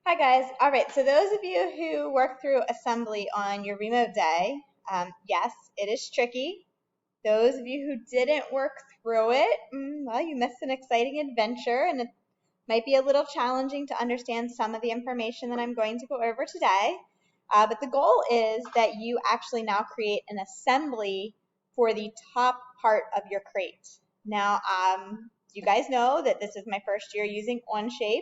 Hi guys. All right, so those of you who work through assembly on your remote day, yes, it is tricky. Those of you who didn't work through it, well, you missed an exciting adventure and it might be a little challenging to understand some of the information that I'm going to go over today. But the goal is that you actually now create an assembly for the top part of your crate. Now, you guys know that this is my first year using Onshape.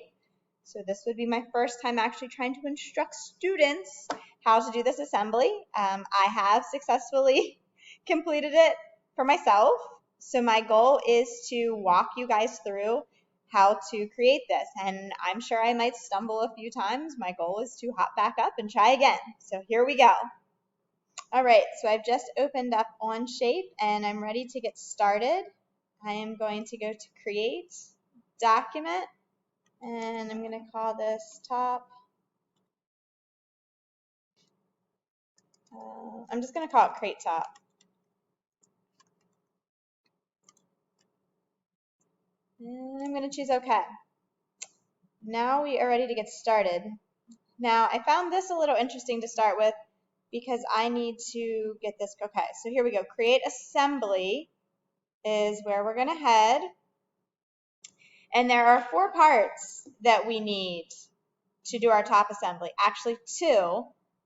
So this would be my first time actually trying to instruct students how to do this assembly. I have successfully completed it for myself. So my goal is to walk you guys through how to create this. And I'm sure I might stumble a few times. My goal is to hop back up and try again. So here we go. All right, so I've just opened up Onshape and I'm ready to get started. I am going to go to Create, Document, and I'm going to call this top. I'm just going to call it Crate Top. And I'm going to choose OK. Now we are ready to get started. Now I found this a little interesting to start with because I need to get this. OK, so here we go. Create Assembly is where we're going to head. And there are 4 parts that we need to do our top assembly. Actually 2,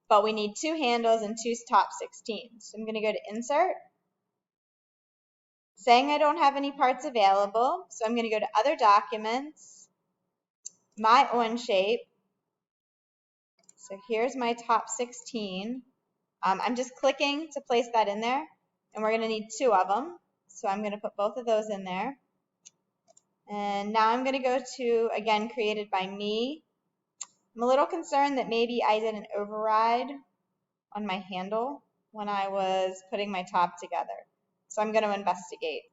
but we need 2 handles and 2 top 16s. So I'm going to go to Insert. Saying I don't have any parts available, so I'm going to go to Other Documents, My Onshape. So here's my top 16. I'm just clicking to place that in there, and we're going to need 2 of them. So I'm going to put both of those in there. And now I'm going to go to, again, Created by Me. I'm a little concerned that maybe I did an override on my handle when I was putting my top together. So I'm going to investigate.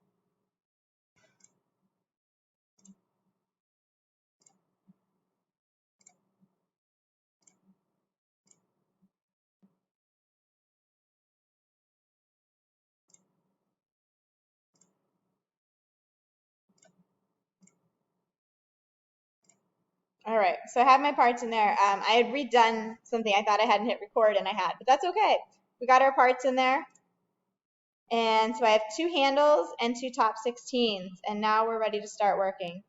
All right, so I have my parts in there. I had redone something. I thought I hadn't hit record, and I had, but that's okay. We got our parts in there. And so I have 2 handles and 2 top 16s, and now we're ready to start working.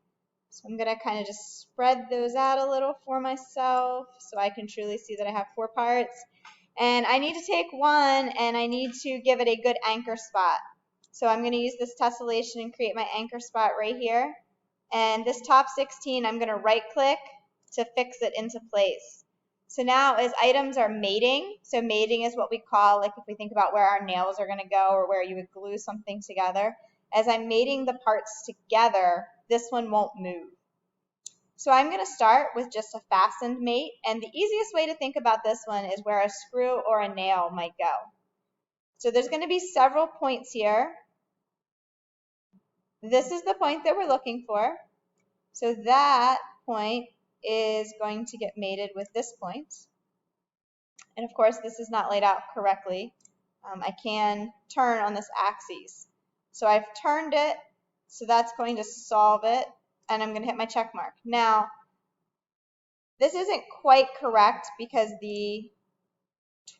So I'm going to kind of just spread those out a little for myself so I can truly see that I have 4 parts. And I need to take one, and I need to give it a good anchor spot. So I'm going to use this tessellation and create my anchor spot right here. And this top 16, I'm going to right-click to fix it into place. So now as items are mating, so mating is what we call, like if we think about where our nails are going to go or where you would glue something together. As I'm mating the parts together, this one won't move. So I'm going to start with just a fastened mate. And the easiest way to think about this one is where a screw or a nail might go. So there's going to be several points here. This is the point that we're looking for. So that point is going to get mated with this point. And of course, this is not laid out correctly. I can turn on this axis. So I've turned it, so that's going to solve it, and I'm going to hit my check mark. Now, this isn't quite correct because the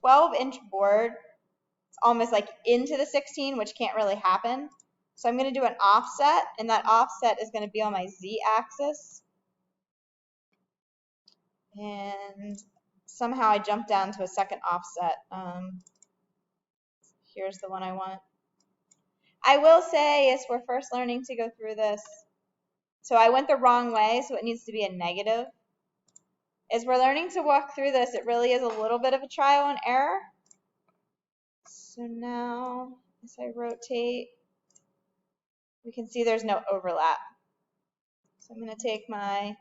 12-inch board is almost like into the 16, which can't really happen. So I'm going to do an offset, and that offset is going to be on my z-axis. And somehow I jumped down to a second offset. Here's the one I want. I will say, as we're first learning to go through this, so I went the wrong way, so it needs to be a negative. As we're learning to walk through this, it really is a little bit of a trial and error. So now, as I rotate, we can see there's no overlap. So I'm going to take my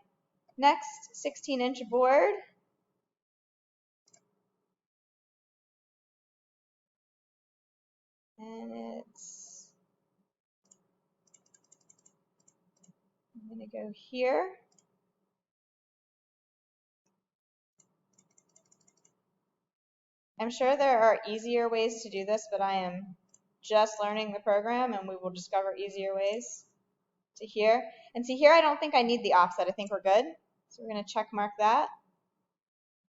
next 16-inch board, and I'm going to go here. I'm sure there are easier ways to do this, but I am just learning the program, and we will discover easier ways to here. And see here, I don't think I need the offset. I think we're good. So we're going to check mark that.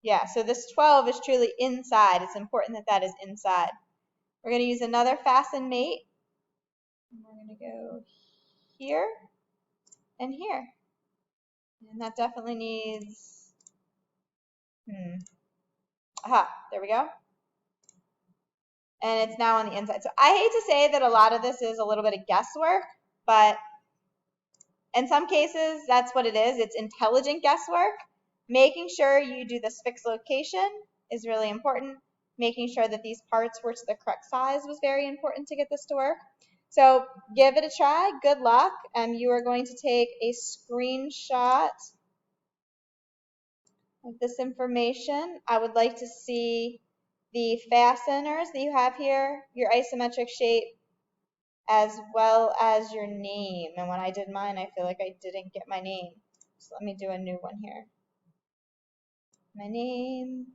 Yeah, so this 12 is truly inside. It's important that that is inside. We're going to use another fasten mate. We're going to go here and here. And that definitely needs, aha, there we go. And it's now on the inside. So I hate to say that a lot of this is a little bit of guesswork, but in some cases, that's what it is. It's intelligent guesswork. Making sure you do this fixed location is really important. Making sure that these parts were to the correct size was very important to get this to work. So give it a try. Good luck. You are going to take a screenshot of this information. I would like to see the fasteners that you have here, your isometric shape, as well as your name. And when I did mine, I feel like I didn't get my name. So let me do a new one here. My name.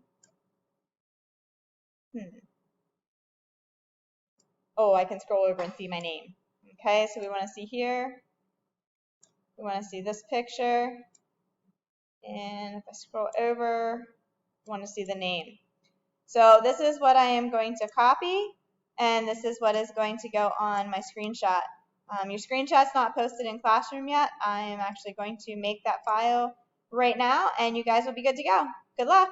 Oh, I can scroll over and see my name. Okay, so we want to see here. We want to see this picture. And if I scroll over, we want to see the name. So this is what I am going to copy, and this is what is going to go on my screenshot. Your screenshot's not posted in Classroom yet. I am actually going to make that file right now, and you guys will be good to go. Good luck.